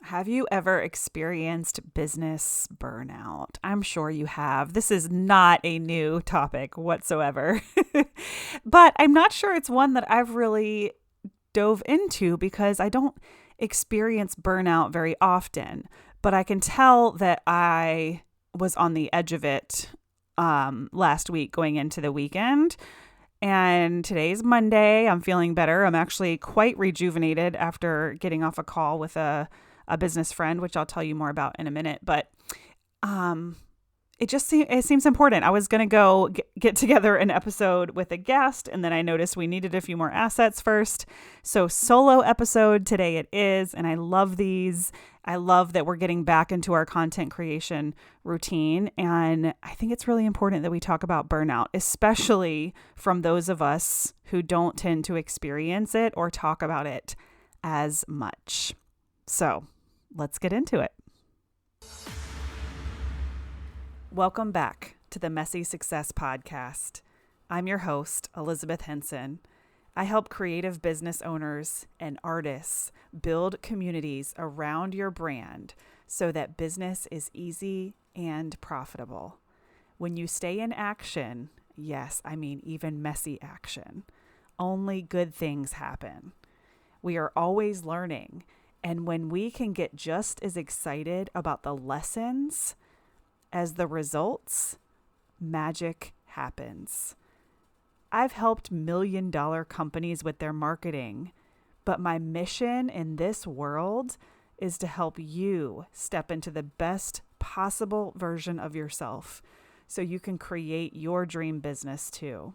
Have you ever experienced business burnout? I'm sure you have. This is not a new topic whatsoever, but I'm not sure it's one that I've really dove into because I don't experience burnout very often, but I can tell that I was on the edge of it last week going into the weekend. And today's Monday. I'm feeling better. I'm actually quite rejuvenated after getting off a call with a business friend, which I'll tell you more about in a minute. But it seems important. I was going to go get together an episode with a guest, and then I noticed we needed a few more assets first. So solo episode today it is, and I love these. I love that we're getting back into our content creation routine, and I think it's really important that we talk about burnout, especially from those of us who don't tend to experience it or talk about it as much. So let's get into it. Welcome back to the Messy Success Podcast. I'm your host, Elizabeth Henson. I help creative business owners and artists build communities around your brand so that business is easy and profitable. When you stay in action, yes, I mean even messy action, only good things happen. We are always learning, and when we can get just as excited about the lessons as the results, magic happens. I've helped million-dollar companies with their marketing, but my mission in this world is to help you step into the best possible version of yourself so you can create your dream business too.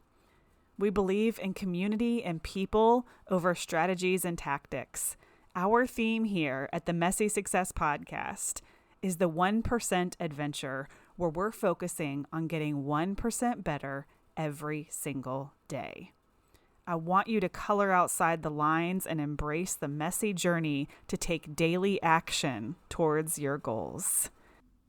We believe in community and people over strategies and tactics. Our theme here at the Messy Success Podcast is the 1% adventure, where we're focusing on getting 1% better every single day. I want you to color outside the lines and embrace the messy journey to take daily action towards your goals.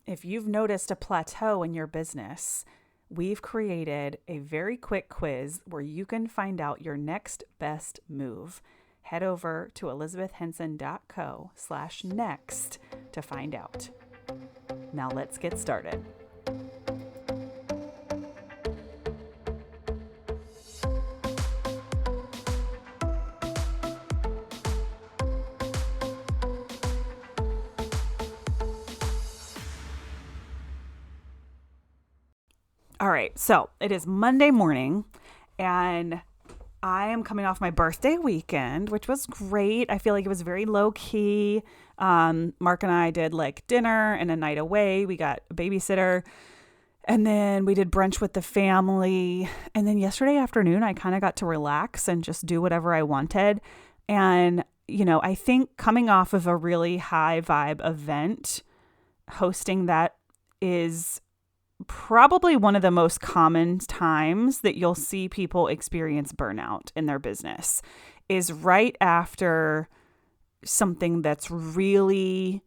If you've noticed a plateau in your business, we've created a very quick quiz where you can find out your next best move. Head over to elizabethhenson.co/next to find out. Now let's get started. All right, so it is Monday morning, and I am coming off my birthday weekend, which was great. I feel like it was very low key. Mark and I did like dinner and a night away. We got a babysitter, and then we did brunch with the family. And then yesterday afternoon, I kind of got to relax and just do whatever I wanted. And, I think coming off of a really high vibe event, hosting that is probably one of the most common times that you'll see people experience burnout in their business is right after something that's really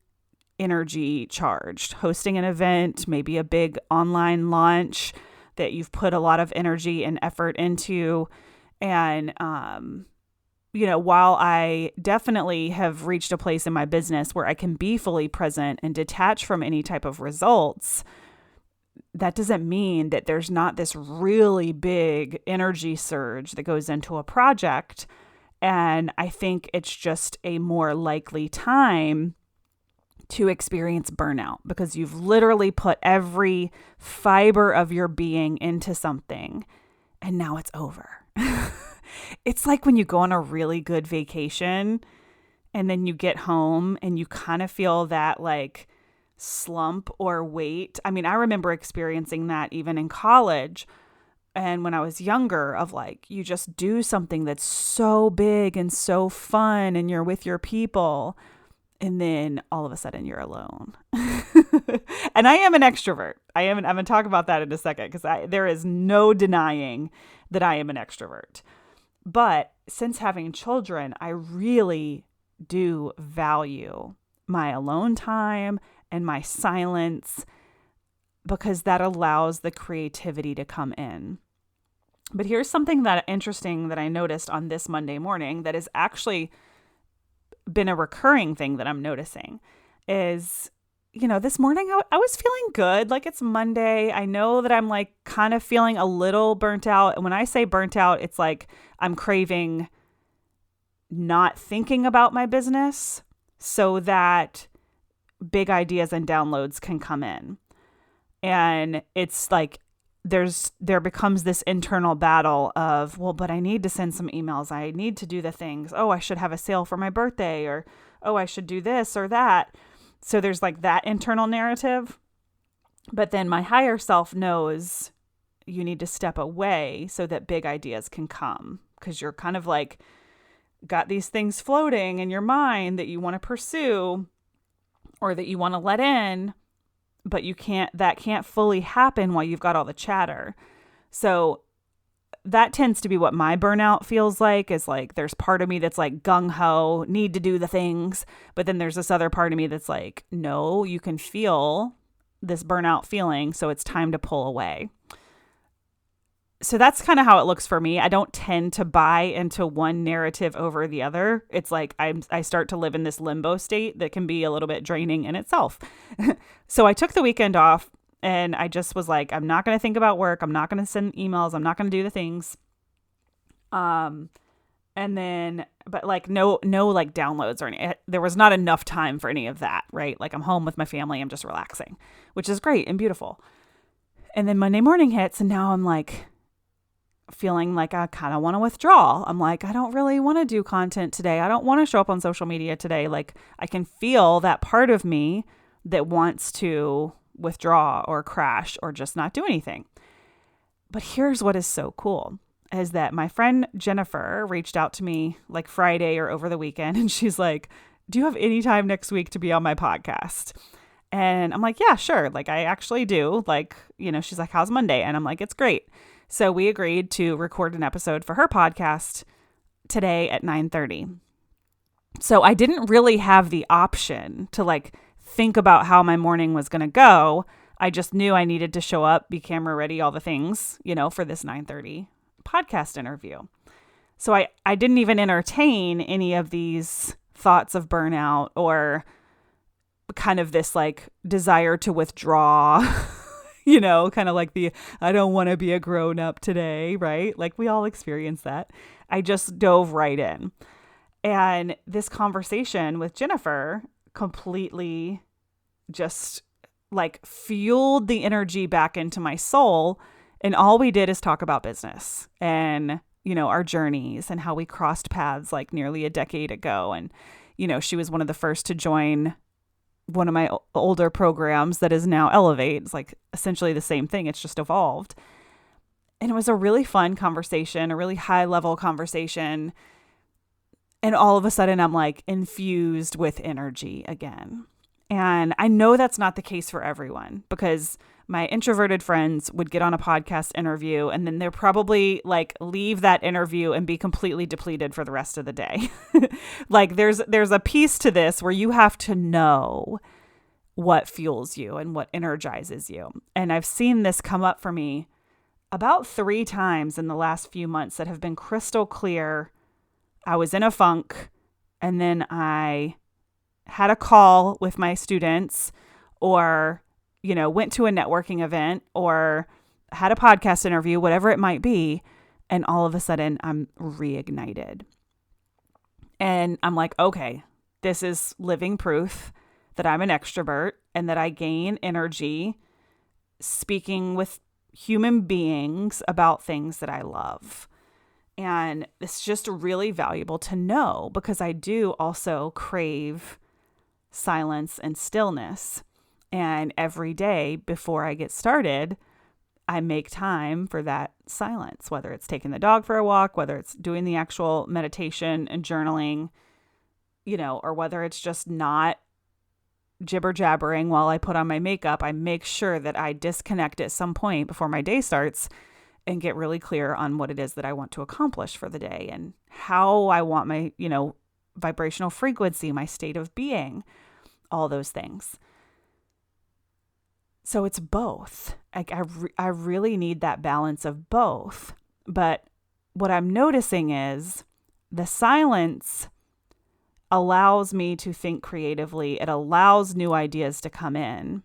energy charged. Hosting an event, maybe a big online launch that you've put a lot of energy and effort into. And, while I definitely have reached a place in my business where I can be fully present and detach from any type of results, that doesn't mean that there's not this really big energy surge that goes into a project. And I think it's just a more likely time to experience burnout because you've literally put every fiber of your being into something and now it's over. It's like when you go on a really good vacation and then you get home and you kind of feel that like slump or weight. I mean, I remember experiencing that even in college and when I was younger of like, you just do something that's so big and so fun and you're with your people and then all of a sudden you're alone. And I am an extrovert. I'm going to talk about that in a second because there is no denying that I am an extrovert. But since having children, I really do value my alone time and my silence because that allows the creativity to come in. But here's something that interesting that I noticed on this Monday morning that has actually been a recurring thing that I'm noticing. is, this morning I was feeling good. Like, it's Monday. I know that I'm like kind of feeling a little burnt out. And when I say burnt out, it's like I'm craving not thinking about my business so that big ideas and downloads can come in. And it's like there becomes this internal battle of, well, but I need to send some emails. I need to do the things. Oh, I should have a sale for my birthday, or, oh, I should do this or that. So there's like that internal narrative. But then my higher self knows you need to step away so that big ideas can come, because you're kind of like got these things floating in your mind that you want to pursue or that you want to let in, but that can't fully happen while you've got all the chatter. So that tends to be what my burnout feels like, is like there's part of me that's like gung-ho, need to do the things. But then there's this other part of me that's like, no, you can feel this burnout feeling, so it's time to pull away. So that's kind of how it looks for me. I don't tend to buy into one narrative over the other. It's like I start to live in this limbo state that can be a little bit draining in itself. So I took the weekend off and I just was like, I'm not going to think about work. I'm not going to send emails. I'm not going to do the things. But like no like downloads or any, there was not enough time for any of that, right? Like I'm home with my family. I'm just relaxing, which is great and beautiful. And then Monday morning hits and now I'm like, feeling like I kind of want to withdraw. I'm like, I don't really want to do content today. I don't want to show up on social media today. Like I can feel that part of me that wants to withdraw or crash or just not do anything. But here's what is so cool is that my friend Jennifer reached out to me like Friday or over the weekend. And she's like, do you have any time next week to be on my podcast? And I'm like, yeah, sure. Like I actually do. Like, she's like, how's Monday? And I'm like, it's great. So we agreed to record an episode for her podcast today at 9:30. So I didn't really have the option to like think about how my morning was going to go. I just knew I needed to show up, be camera ready, all the things, for this 9:30 podcast interview. So I didn't even entertain any of these thoughts of burnout or kind of this like desire to withdraw. Kind of like I don't want to be a grown up today, right? Like we all experience that. I just dove right in. And this conversation with Jennifer completely just like fueled the energy back into my soul. And all we did is talk about business and, our journeys and how we crossed paths like nearly a decade ago. And, she was one of the first to join one of my older programs that is now Elevate. It's like essentially the same thing. It's just evolved. And it was a really fun conversation, a really high level conversation. And all of a sudden I'm like infused with energy again. And I know that's not the case for everyone, because my introverted friends would get on a podcast interview and then they're probably like leave that interview and be completely depleted for the rest of the day. Like there's a piece to this where you have to know what fuels you and what energizes you. And I've seen this come up for me about 3 times in the last few months that have been crystal clear. I was in a funk and then I had a call with my students or went to a networking event or had a podcast interview, whatever it might be. And all of a sudden I'm reignited. And I'm like, okay, this is living proof that I'm an extrovert and that I gain energy speaking with human beings about things that I love. And it's just really valuable to know, because I do also crave silence and stillness. And every day before I get started, I make time for that silence, whether it's taking the dog for a walk, whether it's doing the actual meditation and journaling, or whether it's just not jibber jabbering while I put on my makeup. I make sure that I disconnect at some point before my day starts and get really clear on what it is that I want to accomplish for the day and how I want my, vibrational frequency, my state of being, all those things. So it's both. Like I really need that balance of both. But what I'm noticing is the silence, allows me to think creatively. It allows new ideas to come in,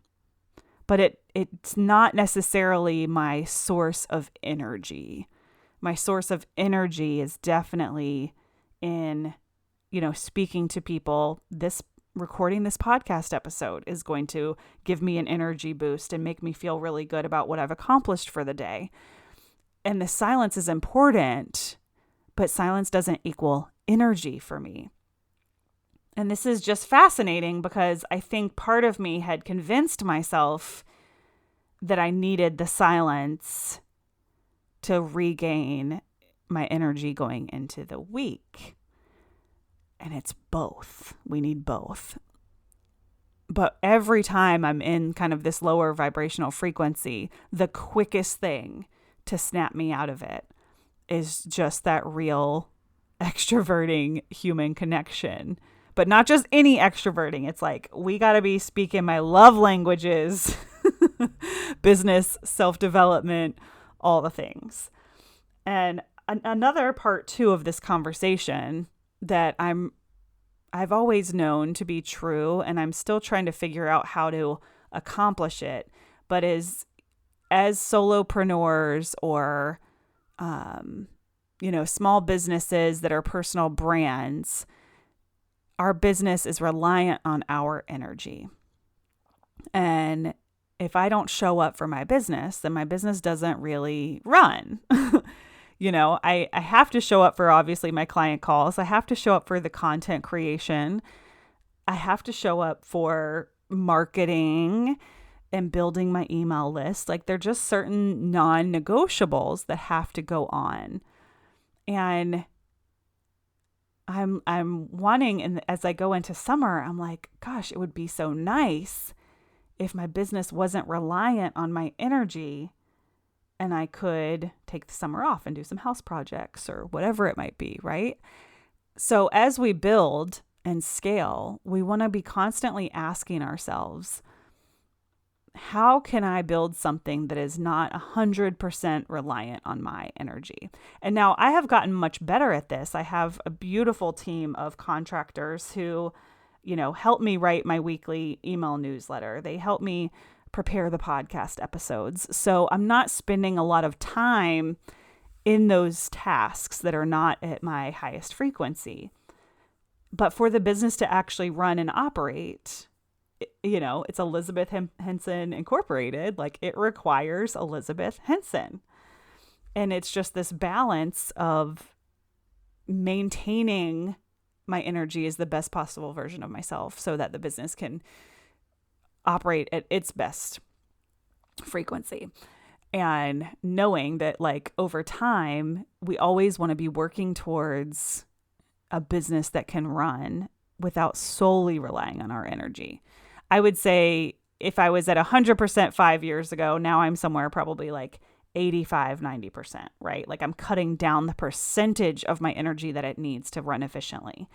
but it's not necessarily my source of energy. My source of energy is definitely in, speaking to people. Recording this podcast episode is going to give me an energy boost and make me feel really good about what I've accomplished for the day. And the silence is important, but silence doesn't equal energy for me. And this is just fascinating because I think part of me had convinced myself that I needed the silence to regain my energy going into the week. And it's both. We need both. But every time I'm in kind of this lower vibrational frequency, the quickest thing to snap me out of it is just that real extroverting human connection. But not just any extroverting. It's like, we got to be speaking my love languages, business, self-development, all the things. And another part too of this conversation that I've always known to be true, and I'm still trying to figure out how to accomplish it, but as solopreneurs or, small businesses that are personal brands, our business is reliant on our energy. And if I don't show up for my business, then my business doesn't really run. I have to show up for obviously my client calls. I have to show up for the content creation. I have to show up for marketing and building my email list. Like, they're just certain non-negotiables that have to go on. And I'm wanting, and as I go into summer, I'm like, gosh, it would be so nice if my business wasn't reliant on my energy and I could take the summer off and do some house projects or whatever it might be, right? So as we build and scale, we want to be constantly asking ourselves, how can I build something that is not 100% reliant on my energy? And now I have gotten much better at this. I have a beautiful team of contractors who, help me write my weekly email newsletter. They help me prepare the podcast episodes. So I'm not spending a lot of time in those tasks that are not at my highest frequency. But for the business to actually run and operate, it's Elizabeth Henson Incorporated. Like, it requires Elizabeth Henson. And it's just this balance of maintaining my energy as the best possible version of myself so that the business can operate at its best frequency. And knowing that, like, over time, we always want to be working towards a business that can run without solely relying on our energy. I would say if I was at 100% 5 years ago, now I'm somewhere probably like 85, 90%, right? Like, I'm cutting down the percentage of my energy that it needs to run efficiently.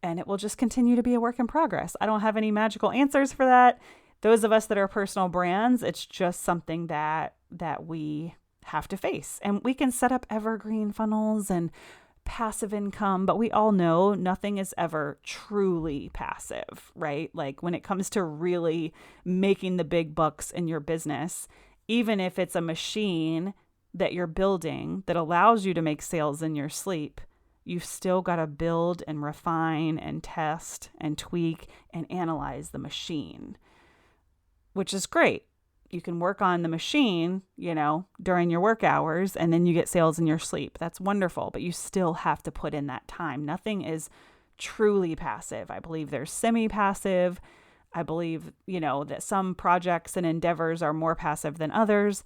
And it will just continue to be a work in progress. I don't have any magical answers for that. Those of us that are personal brands, it's just something that we have to face. And we can set up evergreen funnels and passive income, but we all know nothing is ever truly passive, right? Like, when it comes to really making the big bucks in your business, even if it's a machine that you're building that allows you to make sales in your sleep, you've still got to build and refine and test and tweak and analyze the machine, which is great. You can work on the machine, during your work hours, and then you get sales in your sleep. That's wonderful, but you still have to put in that time. Nothing is truly passive. I believe there's semi-passive. I believe, that some projects and endeavors are more passive than others,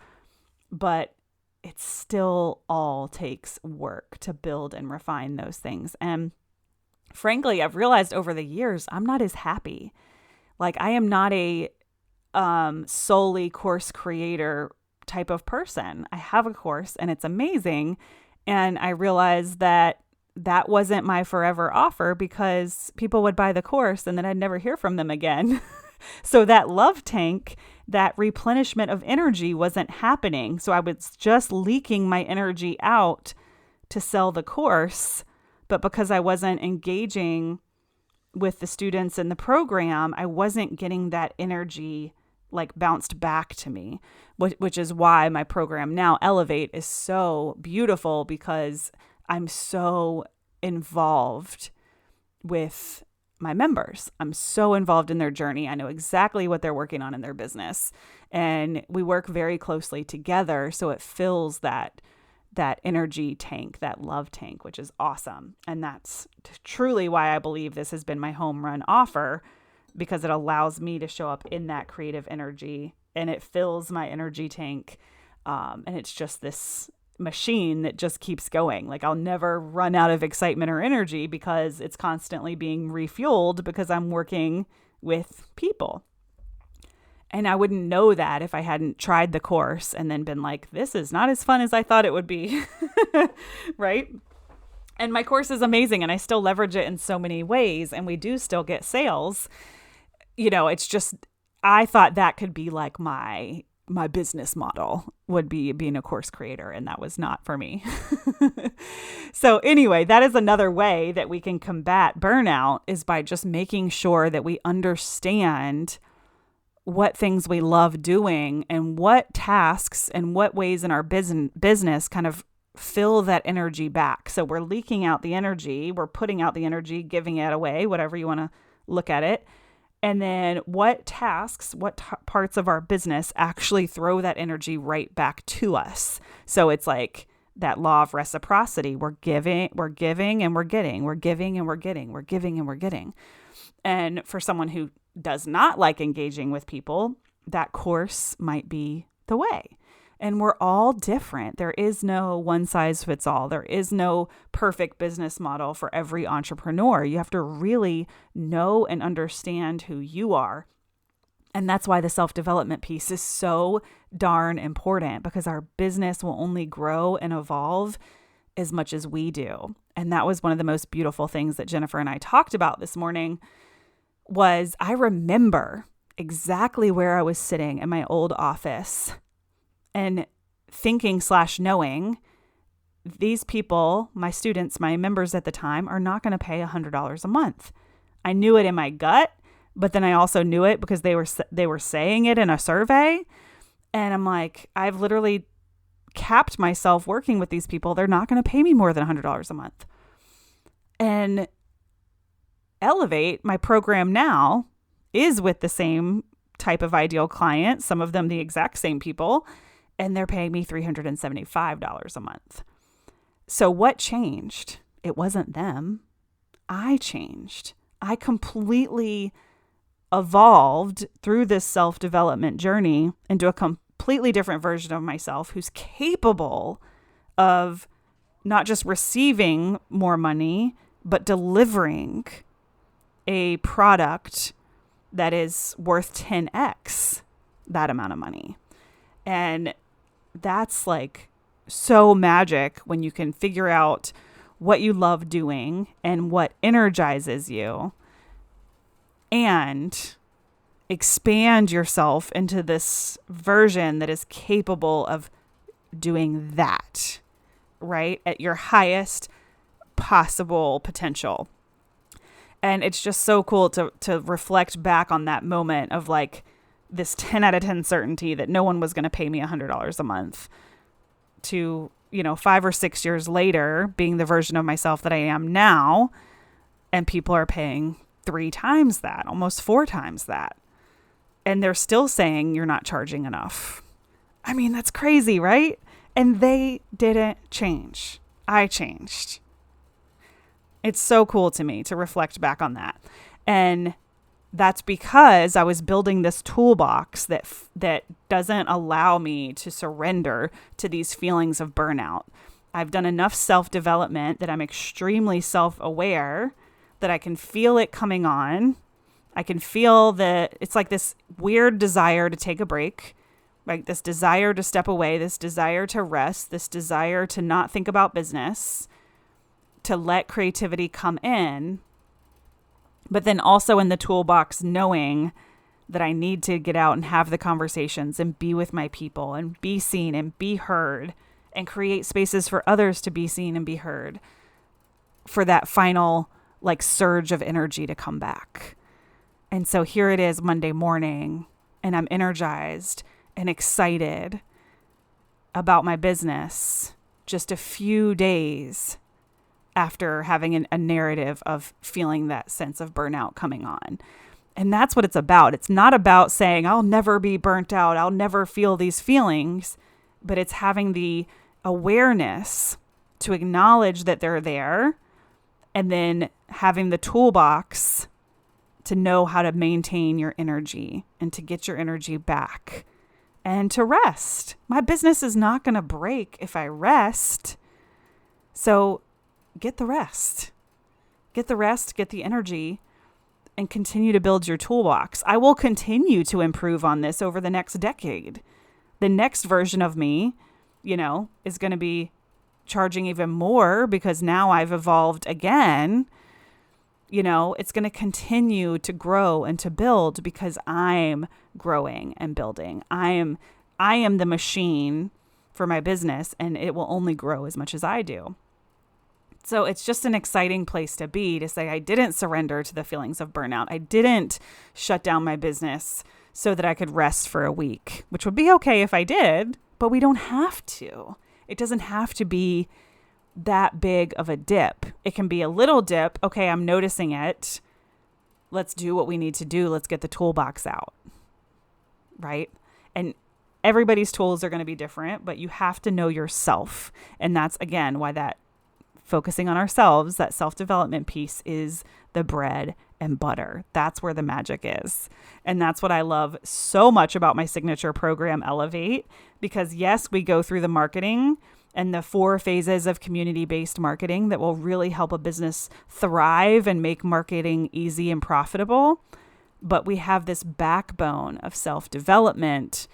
but it still all takes work to build and refine those things. And frankly, I've realized over the years, I'm not as happy. Like, I am not a solely course creator type of person. I have a course and it's amazing. And I realized that wasn't my forever offer because people would buy the course and then I'd never hear from them again. So that love tank, that replenishment of energy wasn't happening. So I was just leaking my energy out to sell the course. But because I wasn't engaging with the students in the program, I wasn't getting that energy like bounced back to me, which is why my program now, Elevate, is so beautiful, because I'm so involved with my members. I'm so involved in their journey. I know exactly what they're working on in their business, and we work very closely together. So it fills that energy tank, that love tank, which is awesome. And that's truly why I believe this has been my home run offer, because it allows me to show up in that creative energy, and it fills my energy tank. And it's just this machine that just keeps going. Like, I'll never run out of excitement or energy, because it's constantly being refueled, because I'm working with people. And I wouldn't know that if I hadn't tried the course and then been like, this is not as fun as I thought it would be. Right? And my course is amazing, and I still leverage it in so many ways, and we do still get sales. It's just, I thought that could be like my business model, would be being a course creator, and that was not for me. So anyway, that is another way that we can combat burnout, is by just making sure that we understand what things we love doing, and what tasks and what ways in our business kind of fill that energy back. So we're leaking out the energy, we're putting out the energy, giving it away, whatever you want to look at it. And then what tasks, what parts of our business actually throw that energy right back to us. So it's like that law of reciprocity. We're giving and we're getting, we're giving and we're getting, we're giving and we're getting. And for someone who does not like engaging with people, that course might be the way. And we're all different. There is no one size fits all. There is no perfect business model for every entrepreneur. You have to really know and understand who you are. And that's why the self-development piece is so darn important, because our business will only grow and evolve as much as we do. And that was one of the most beautiful things that Jennifer and I talked about this morning. Was I remember exactly where I was sitting in my old office and thinking / knowing these people, my students, my members at the time, are not going to pay $100 a month. I knew it in my gut, but then I also knew it because they were saying it in a survey. And I'm like, I've literally capped myself working with these people. They're not going to pay me more than $100 a month. And Elevate, my program now, is with the same type of ideal client, some of them the exact same people, and they're paying me $375 a month. So what changed? It wasn't them. I changed. I completely evolved through this self-development journey into a completely different version of myself, who's capable of not just receiving more money, but delivering a product that is worth 10x that amount of money. And that's like so magic when you can figure out what you love doing and what energizes you, and expand yourself into this version that is capable of doing that, right? At your highest possible potential. And it's just so cool to reflect back on that moment of like this 10 out of 10 certainty that no one was going to pay me $100 a month, to, 5 or 6 years later, being the version of myself that I am now. And people are paying 3 times that, almost 4 times that. And they're still saying you're not charging enough. I mean, that's crazy, right? And they didn't change. I changed. It's so cool to me to reflect back on that. And that's because I was building this toolbox that doesn't allow me to surrender to these feelings of burnout. I've done enough self-development that I'm extremely self-aware, that I can feel it coming on. I can feel that it's like this weird desire to take a break, like this desire to step away, this desire to rest, this desire to not think about business, to let creativity come in, but then also in the toolbox knowing that I need to get out and have the conversations and be with my people and be seen and be heard and create spaces for others to be seen and be heard for that final like surge of energy to come back. And so here it is Monday morning, and I'm energized and excited about my business just a few days after having a narrative of feeling that sense of burnout coming on. And that's what it's about. It's not about saying, I'll never be burnt out, I'll never feel these feelings, but it's having the awareness to acknowledge that they're there, and then having the toolbox to know how to maintain your energy and to get your energy back and to rest. My business is not going to break if I rest. So get the rest. Get the rest, get the energy, and continue to build your toolbox. I will continue to improve on this over the next decade. The next version of me, is going to be charging even more because now I've evolved again. It's going to continue to grow and to build because I'm growing and building. I am the machine for my business, and it will only grow as much as I do. So it's just an exciting place to be, to say I didn't surrender to the feelings of burnout. I didn't shut down my business so that I could rest for a week, which would be okay if I did, but we don't have to. It doesn't have to be that big of a dip. It can be a little dip. Okay, I'm noticing it. Let's do what we need to do. Let's get the toolbox out. Right? And everybody's tools are going to be different, but you have to know yourself. And that's, again, why that focusing on ourselves, that self-development piece is the bread and butter. That's where the magic is. And that's what I love so much about my signature program, Elevate, because yes, we go through the marketing and the 4 phases of community-based marketing that will really help a business thrive and make marketing easy and profitable. But we have this backbone of self-development,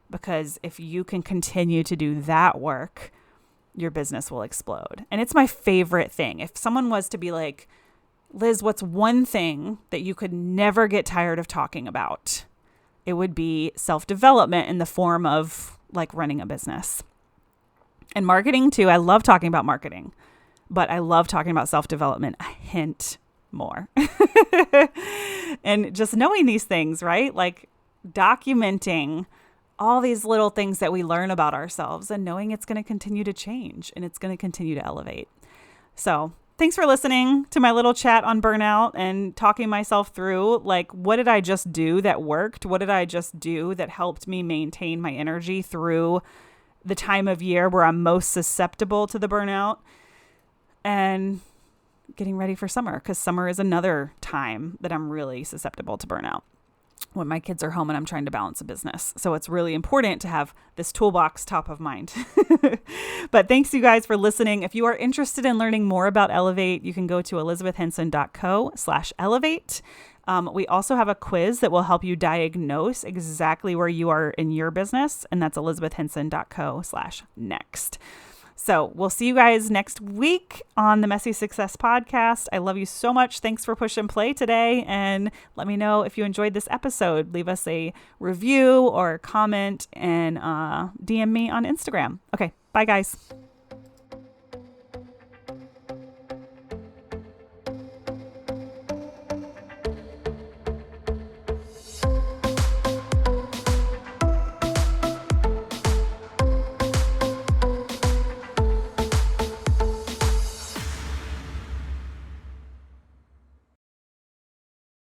because if you can continue to do that work, your business will explode. And it's my favorite thing. If someone was to be like, Liz, what's one thing that you could never get tired of talking about? It would be self-development in the form of like running a business. And marketing too. I love talking about marketing, but I love talking about self-development a hint more. And just knowing these things, right? Like documenting all these little things that we learn about ourselves and knowing it's going to continue to change and it's going to continue to elevate. So thanks for listening to my little chat on burnout and talking myself through, like, what did I just do that worked? What did I just do that helped me maintain my energy through the time of year where I'm most susceptible to the burnout, and getting ready for summer, because summer is another time that I'm really susceptible to burnout when my kids are home and I'm trying to balance a business. So it's really important to have this toolbox top of mind. But thanks you guys for listening. If you are interested in learning more about Elevate, you can go to elizabethhenson.co/elevate. We also have a quiz that will help you diagnose exactly where you are in your business. And that's elizabethhenson.co/next. So we'll see you guys next week on the Messy Success Podcast. I love you so much. Thanks for push and play today. And let me know if you enjoyed this episode. Leave us a review or comment and DM me on Instagram. Okay, bye guys.